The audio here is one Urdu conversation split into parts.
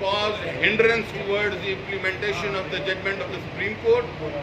caused hindrance towards the implementation of the judgment of the Supreme Court।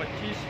25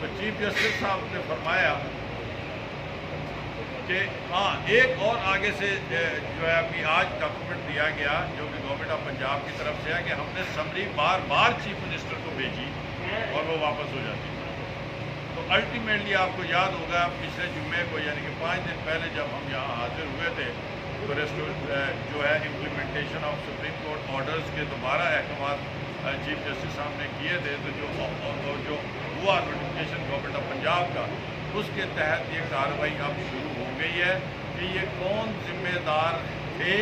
تو چیف جسٹس صاحب نے فرمایا کہ ہاں ایک اور آگے سے جو ہے ابھی آج ڈاکومنٹ دیا گیا جو کہ گورنمنٹ آف پنجاب کی طرف سے ہے کہ ہم نے سمری بار بار چیف منسٹر کو بھیجی اور وہ واپس ہو جاتی ہے۔ تو الٹیمیٹلی آپ کو یاد ہوگا پچھلے جمعے کو یعنی کہ 5 دن پہلے جب ہم یہاں حاضر ہوئے تھے تو جو ہے implementation of supreme court orders کے دوبارہ احکامات چیف جسٹس صاحب نے کیے تھے، تو جو ہوا نوٹیفکیشن گورنمنٹ آف پنجاب کا، اس کے تحت یہ کارروائی اب شروع ہو گئی ہے کہ یہ کون ذمہ دار تھے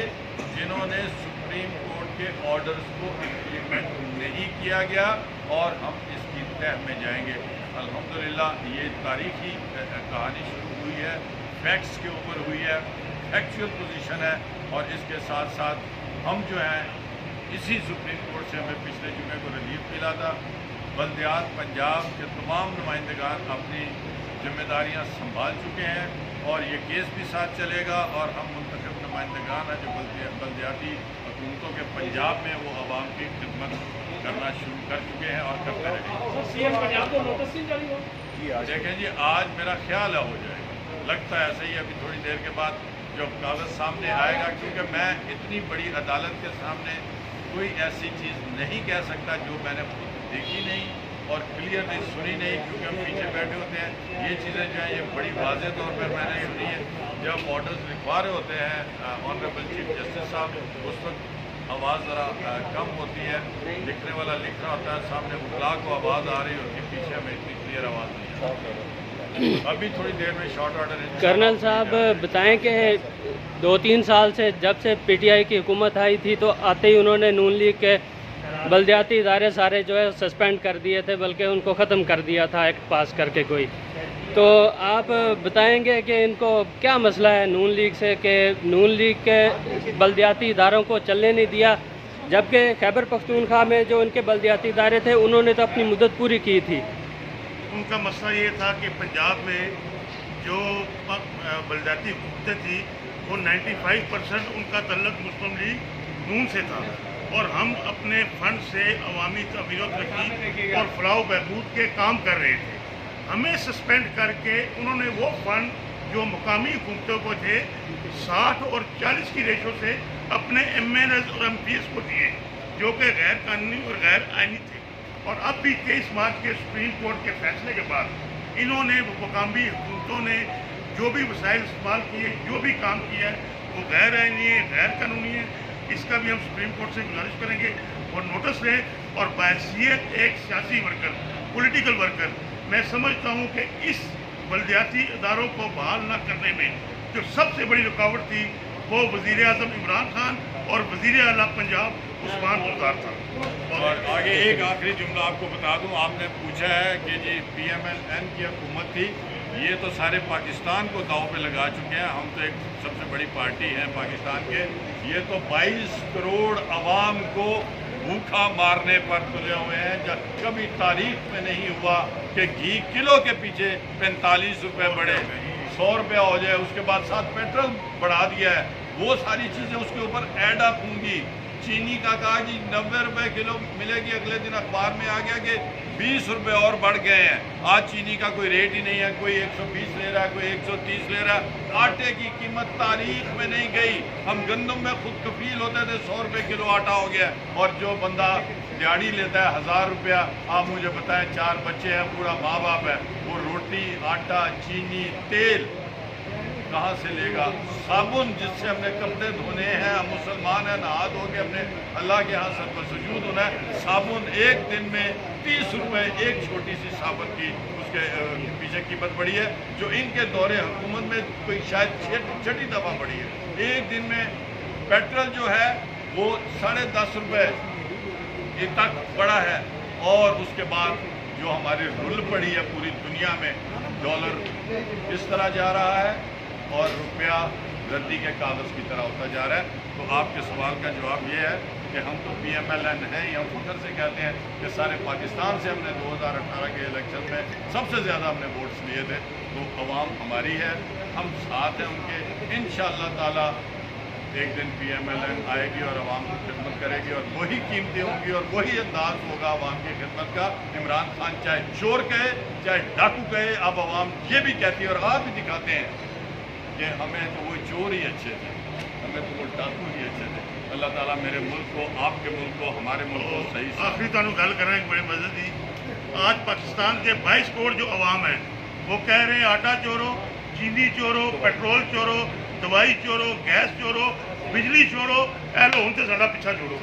جنہوں نے سپریم کورٹ کے آرڈرز کو امپلیمنٹ نہیں کیا گیا، اور ہم اس کی تہ میں جائیں گے۔ الحمدللہ یہ تاریخی کہانی شروع ہوئی ہے، فیکٹس کے اوپر ہوئی ہے، فیکچوئل پوزیشن ہے، اور اس کے ساتھ ساتھ ہم جو ہیں اسی سپریم کورٹ سے ہمیں پچھلے جمعے کو ریلیف ملا تھا۔ بلدیات پنجاب کے تمام نمائندگان اپنی ذمہ داریاں سنبھال چکے ہیں، اور یہ کیس بھی ساتھ چلے گا، اور ہم منتخب نمائندگان ہیں جو بلدیاتی حکومتوں کے پنجاب میں وہ عوام کی خدمت کرنا شروع کر چکے ہیں اور کرتے رہیں گے۔ دیکھیں جی، آج میرا خیال ہے ہو جائے گا، لگتا ہے ایسے ہی، ابھی تھوڑی دیر کے بعد جو کاغذ سامنے آئے گا، کیونکہ میں اتنی بڑی عدالت کے سامنے کوئی ایسی چیز نہیں کہہ سکتا جو میں نے خود دیکھی نہیں اور کلیئر نہیں سنی نہیں، کیونکہ ہم پیچھے بیٹھے ہوتے ہیں۔ یہ چیزیں جو ہیں یہ بڑی واضح طور پر میں نے سنی ہے۔ جب آرڈرز لکھوا رہے ہوتے ہیں آنریبل چیف جسٹس صاحب، اس وقت آواز ذرا کم ہوتی ہے، لکھنے والا لکھ رہا ہوتا ہے، سامنے وکلا کو آواز آ رہی ہوتی ہے، پیچھے ہمیں اتنی کلیئر آواز نہیں آتی۔ ابھی تھوڑی دیر میں شارٹ آرڈر کرنل صاحب بتائیں کہ 2-3 سال سے جب سے پی ٹی آئی کی حکومت آئی تھی تو آتے ہی انہوں نے نون لیگ کے بلدیاتی ادارے سارے جو ہے سسپینڈ کر دیے تھے، بلکہ ان کو ختم کر دیا تھا ایکٹ پاس کر کے کوئی۔ تو آپ بتائیں گے کہ ان کو کیا مسئلہ ہے نون لیگ سے کہ نون لیگ کے بلدیاتی اداروں کو چلنے نہیں دیا، جبکہ خیبر پختونخوا میں جو ان کے بلدیاتی ادارے تھے انہوں نے تو اپنی مدت پوری کی تھی۔ ان کا مسئلہ یہ تھا کہ پنجاب میں جو بلدیاتی حکومتیں تھیں وہ 95% ان کا تعلق مسلم لیگ نون سے تھا، اور ہم اپنے فنڈ سے عوامی تعمیر و ترقی اور فلاح و بہبود کے کام کر رہے تھے۔ ہمیں سسپینڈ کر کے انہوں نے وہ فنڈ جو مقامی حکومتوں کو تھے 60 اور 40 کی ریشو سے اپنے ایم ایل ایز اور ایم پی ایس کو دیے، جو کہ غیر قانونی اور غیر آئینی تھے۔ اور اب بھی 23 مارچ کے سپریم کورٹ کے فیصلے کے بعد انہوں نے مقامی حکومتوں نے جو بھی وسائل استعمال کیے، جو بھی کام کیا ہے، وہ غیر آئینی ہے، غیر قانونی ہے۔ اس کا بھی ہم سپریم کورٹ سے گزارش کریں گے اور نوٹس لیں، اور بحیثیت ایک سیاسی ورکر، پولیٹیکل ورکر، میں سمجھتا ہوں کہ اس بلدیاتی اداروں کو بحال نہ کرنے میں جو سب سے بڑی رکاوٹ تھی وہ وزیر اعظم عمران خان اور وزیر اعلیٰ پنجاب عثمان بزدار تھا۔ اور آگے ایک آخری جملہ آپ کو بتا دوں، آپ نے پوچھا ہے کہ جی پی ایم ایل این کی حکومت تھی، یہ تو سارے پاکستان کو داؤ پہ لگا چکے ہیں، ہم تو ایک سب سے بڑی پارٹی ہیں پاکستان کے، یہ تو 22 کروڑ عوام کو بھوکا مارنے پر تلے ہوئے ہیں۔ جب کبھی تاریخ میں نہیں ہوا کہ گھی کلو کے پیچھے 45 روپے بڑھے، 100 روپیہ ہو جائے، اس کے بعد ساتھ پیٹرول بڑھا دیا ہے، وہ ساری چیزیں اس کے اوپر ایڈ اپ ہوں گی۔ چینی کا کہا جی 90 روپے کلو ملے گی، اگلے دن اخبار میں آ گیا کہ 20 روپے اور بڑھ گئے ہیں۔ آج چینی کا کوئی ریٹ ہی نہیں ہے، کوئی 120 لے رہا ہے، کوئی 130 لے رہا ہے۔ آٹے کی قیمت تاریخ میں نہیں گئی، ہم گندم میں خود کفیل ہوتے تھے، 100 روپے کلو آٹا ہو گیا، اور جو بندہ دیہڑی لیتا ہے 1000 روپیہ، آپ مجھے بتائیں 4 بچے ہیں، پورا ماں باپ ہے، وہ روٹی، آٹا، چینی، تیل کہاں سے لے گا؟ صابن جس سے ہم نے کپڑے دھونے ہیں، ہم مسلمان ہیں، نہا دھو کے اپنے اللہ کے ہاں سر پر سجود ہونا ہے، صابن ایک دن میں 30 روپے ایک چھوٹی سی صابن کی اس کے پیچھے قیمت بڑھی ہے، جو ان کے دور حکومت میں کوئی شاید 6 دفعہ بڑھی ہے۔ ایک دن میں پیٹرول جو ہے وہ 10.5 روپے تک بڑھا ہے، اور اس کے بعد جو ہماری رول پڑی ہے پوری دنیا میں، ڈالر اس طرح جا رہا ہے اور روپیہ ردی کے کاغذ کی طرح ہوتا جا رہا ہے۔ تو آپ کے سوال کا جواب یہ ہے کہ ہم تو پی ایم ایل این ہیں، یا فخر سے کہتے ہیں کہ سارے پاکستان سے ہم نے 2018 کے الیکشن میں سب سے زیادہ ہم نے ووٹس لیے تھے، تو عوام ہماری ہے، ہم ساتھ ہیں ان کے، انشاءاللہ تعالی ایک دن PMLN آئے گی اور عوام کی خدمت کرے گی اور وہی قیمتیں ہوں گی اور وہی انداز ہوگا عوام کی خدمت کا. عمران خان چاہے چور کہے چاہے ڈاکو کہے, اب عوام یہ بھی کہتی ہے اور آپ بھی دکھاتے ہیں کہ ہمیں تو وہ چور ہی اچھے تھے, ہمیں تو وہ ڈاکو ہی اچھے تھے. اللہ تعالیٰ میرے ملک کو, آپ کے ملک کو, ہمارے ملک کو صحیح سے. آخری تعلق گل کرنا ایک بڑی مدد دی. آج پاکستان کے 22 کروڑ جو عوام ہیں وہ کہہ رہے ہیں آٹا چورو, چینی چورو, پیٹرول چورو, دوائی چورو, گیس چورو, بجلی چورو, اے لو ہن تے ساڈا پیچھا چھوڑو.